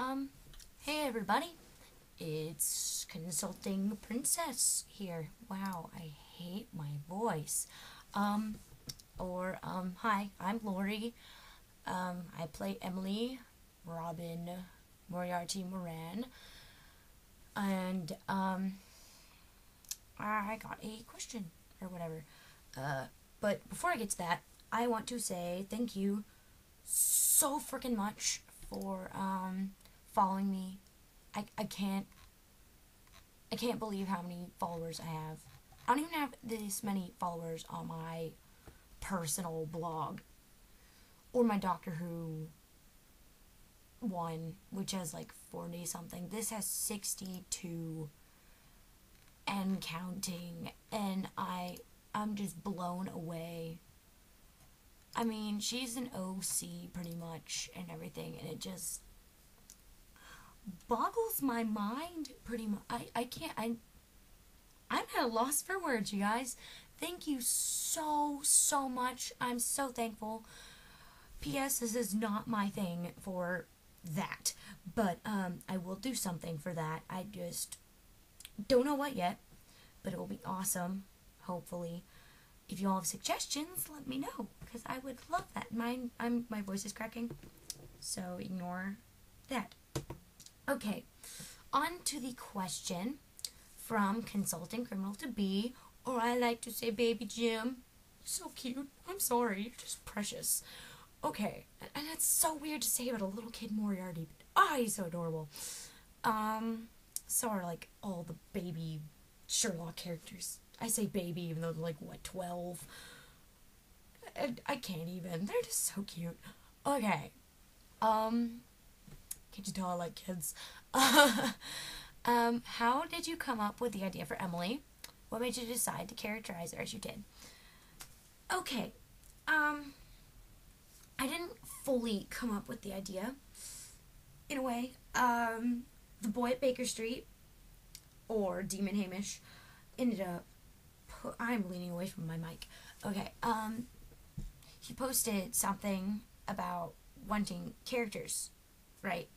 Um, hey everybody, it's Consulting Princess here. Wow, I hate my voice. Hi, I'm Lori. I play Emily, Robin, Moriarty-Moran, and, I got a question, or whatever. But before I get to that, I want to say thank you so freaking much for, following me. I can't believe how many followers I have. I don't even have this many followers on my personal blog or my Doctor Who one, which has like 40 something. This has 62 and counting, and I'm just blown away. I mean, she's an OC pretty much and everything, and it just boggles my mind pretty much. I'm at a loss for words, you guys. Thank you so much. I'm so thankful. P.S. This is not my thing for that, but I will do something for that. I just don't know what yet, but it will be awesome, hopefully. If you all have suggestions, let me know, because I would love that. My voice is cracking, so ignore that. Okay, on to the question from Consulting Criminal to B, or I like to say Baby Jim. So cute. I'm sorry, you're just precious. Okay, and that's so weird to say about a little kid Moriarty, but he's so adorable. So are like all the baby Sherlock characters. I say baby even though they're like, what, 12? I can't even. They're just so cute. Okay. Can't you tell I like kids? How did you come up with the idea for Emily? What made you decide to characterize her as you did? Okay. I didn't fully come up with the idea. In a way. The Boy at Baker Street, or Demon Hamish, ended up... I'm leaning away from my mic. Okay, he posted something about wanting characters, right?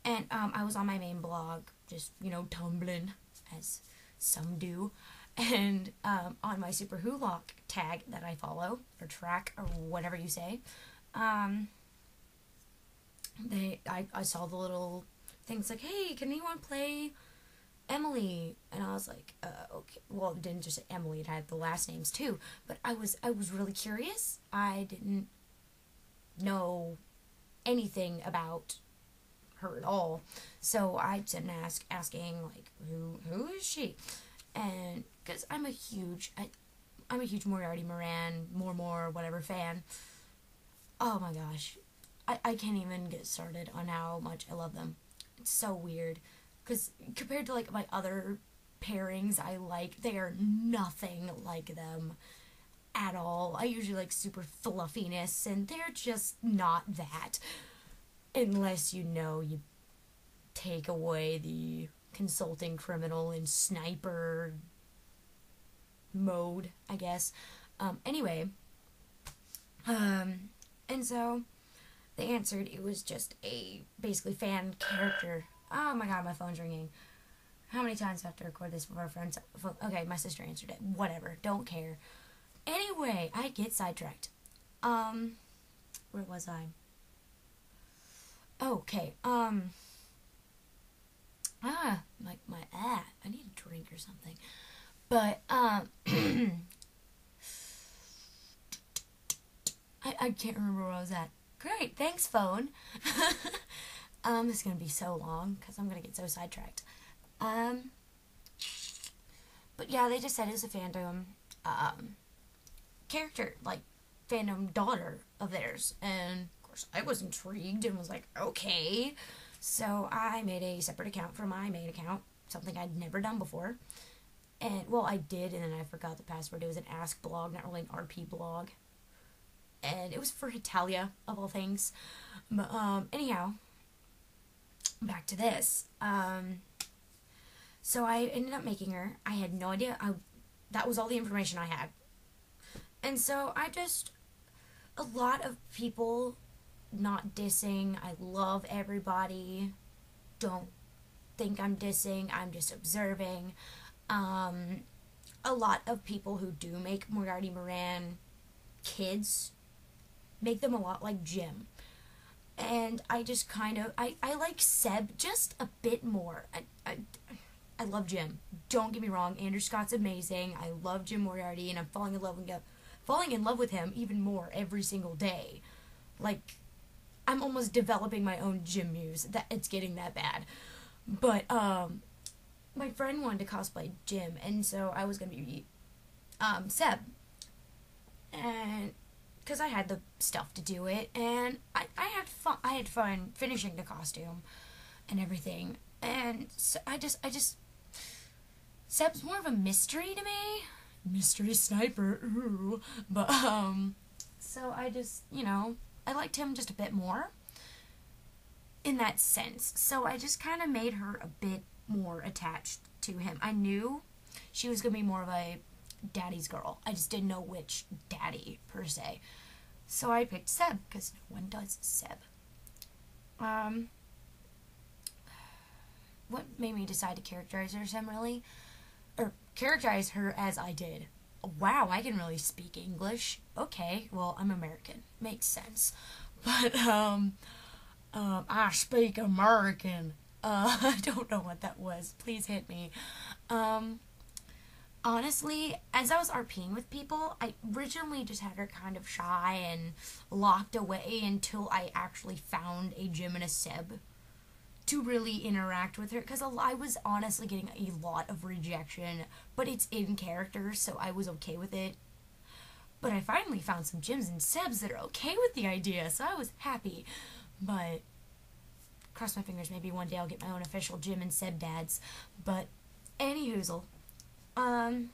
And, I was on my main blog, just, tumbling, as some do. And, on my Super Who Lock tag that I follow, or track, or whatever you say, I saw the little things like, hey, can anyone play Emily? And I was like, okay. Well, it didn't just say Emily, it had the last names too. But I was really curious. I didn't know anything about her at all. So I sent an asking, like, who is she? And, because I'm a huge Moriarty-Moran, whatever fan. Oh my gosh. I can't even get started on how much I love them. It's so weird. Because compared to, like, my other pairings I like, they are nothing like them at all. I usually like super fluffiness, and they're just not that. Unless, you take away the consulting criminal and sniper mode, I guess. Anyway. And so they answered it was just a basically fan character. Oh my god, my phone's ringing. How many times do I have to record this before our friends... Okay, my sister answered it. Whatever, don't care. Anyway, I get sidetracked. Where was I? Okay, I need a drink or something. But, I can't remember where I was at. Great, thanks, phone. This is gonna be so long, because I'm gonna get so sidetracked. But yeah, they just said it was a fandom, character, like, fandom daughter of theirs, and, of course, I was intrigued, and was like, okay, so I made a separate account for my main account, something I'd never done before, and, well, I did, and then I forgot the password. It was an Ask blog, not really an RP blog, and it was for Italia, of all things. But, anyhow, back to this. So I ended up making her. I had no idea. That was all the information I had. And so a lot of people, not dissing, I love everybody. don't think I'm dissing, I'm just observing. A lot of people who do make Moriarty-Moran kids make them a lot like Jim. And I just kind of, I like Seb just a bit more. I love Jim. Don't get me wrong, Andrew Scott's amazing. I love Jim Moriarty, and I'm falling in love with him even more every single day. Like, I'm almost developing my own Jim muse. That it's getting that bad. But my friend wanted to cosplay Jim, and so I was gonna be Seb, and because I had the stuff to do it, and I had fun. I had fun finishing the costume and everything, and so I just Seb's more of a mystery to me, mystery sniper. Ooh. But so I just, you know, I liked him just a bit more in that sense. So I just kind of made her a bit more attached to him. I knew she was going to be more of a daddy's girl. I just didn't know which daddy, per se. So I picked Seb, because no one does Seb. What made me decide to characterize her as him, really? Or characterize her as I did. Wow, I can really speak English. Okay, well, I'm American. Makes sense. But, I speak American. I don't know what that was. Please hit me. Honestly, as I was RPing with people, I originally just had her kind of shy and locked away until I actually found a Jim and a Seb to really interact with her, because I was honestly getting a lot of rejection, but it's in character, so I was okay with it. But I finally found some Jims and Sebs that are okay with the idea, so I was happy. But cross my fingers, maybe one day I'll get my own official Jim and Seb dads. But anyhoozle, I'm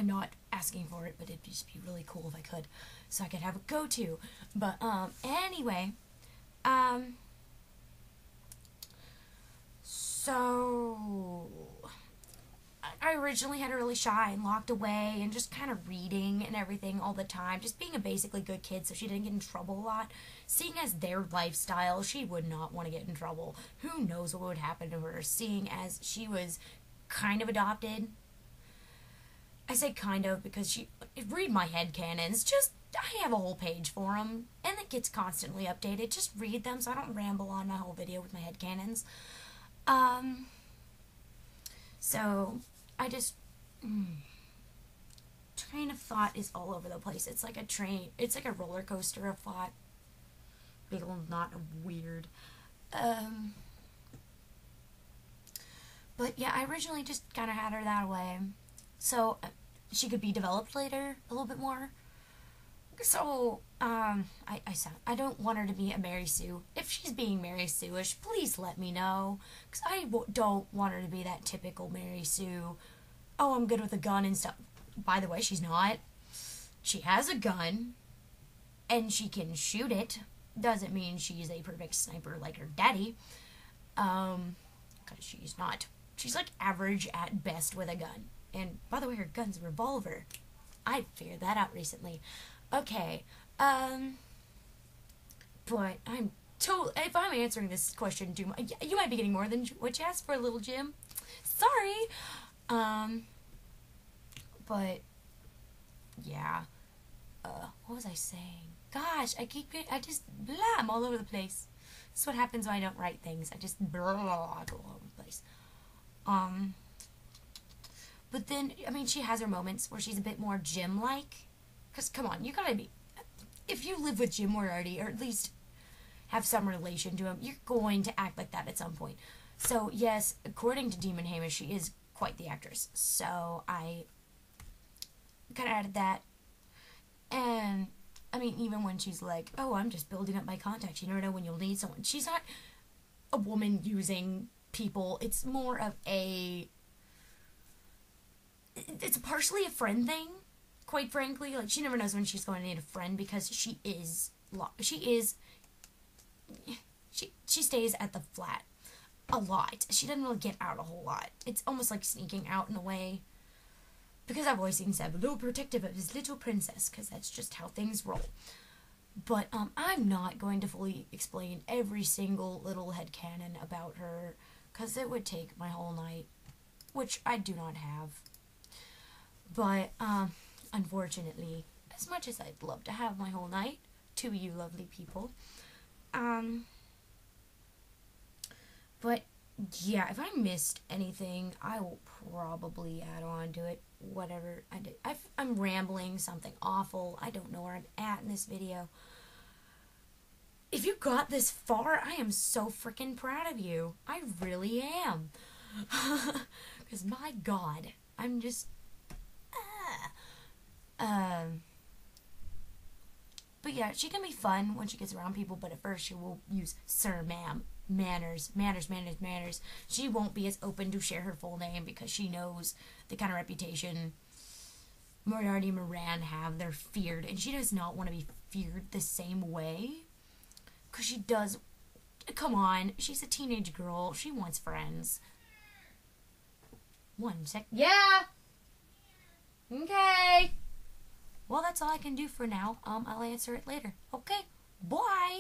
not asking for it, but it'd just be really cool if I could, so I could have a go-to. But anyway, so I originally had her really shy and locked away and just kind of reading and everything all the time, just being a basically good kid so she didn't get in trouble a lot. Seeing as their lifestyle, she would not want to get in trouble. Who knows what would happen to her, seeing as she was kind of adopted. I say kind of because read my headcanons. Just, I have a whole page for them, and it gets constantly updated. Just read them so I don't ramble on my whole video with my headcanons. So I just, train of thought is all over the place. It's like a train, it's like a roller coaster of thought. Big old knot of weird. But yeah, I originally just kind of had her that way, so she could be developed later a little bit more. So, I don't want her to be a Mary Sue. If she's being Mary Sue-ish, please let me know, because I don't want her to be that typical Mary Sue, oh, I'm good with a gun and stuff. By the way, she's not. She has a gun, and she can shoot it. Doesn't mean she's a perfect sniper like her daddy, because she's not. She's like average at best with a gun. And by the way, her gun's a revolver. I figured that out recently. Okay, but if I'm answering this question too much, you might be getting more than what you asked for, little Jim. Sorry. But, yeah, what was I saying? Gosh, I just, blah, I'm all over the place. This is what happens when I don't write things. I just, blah, go all over the place. But then, I mean, she has her moments where she's a bit more Jim-like. Because, come on, you gotta be, if you live with Jim Moriarty, or at least have some relation to him, you're going to act like that at some point. So, yes, according to Demon Hamish, she is quite the actress. So, I kind of added that. And, I mean, even when she's like, oh, I'm just building up my contacts, you never know when you'll need someone. She's not a woman using people. It's more of it's partially a friend thing. Quite frankly, like, she never knows when she's going to need a friend, because she stays at the flat a lot. She doesn't really get out a whole lot. It's almost like sneaking out in a way, because I've always seen Seb a little protective of his little princess, because that's just how things roll. But I'm not going to fully explain every single little headcanon about her, because it would take my whole night, which I do not have. But, unfortunately, as much as I'd love to have my whole night, to you lovely people, but, yeah, if I missed anything, I will probably add on to it, whatever I did. I'm rambling something awful. I don't know where I'm at in this video. If you got this far, I am so freaking proud of you. I really am. Because, my God, I'm just... But yeah, she can be fun when she gets around people, but at first she will use sir, ma'am, manners. She won't be as open to share her full name because she knows the kind of reputation Moriarty-Moran have. They're feared, and she does not want to be feared the same way. Because she does... Come on, she's a teenage girl. She wants friends. 1 sec. Yeah! Okay. Well, that's all I can do for now. I'll answer it later. Okay. Bye.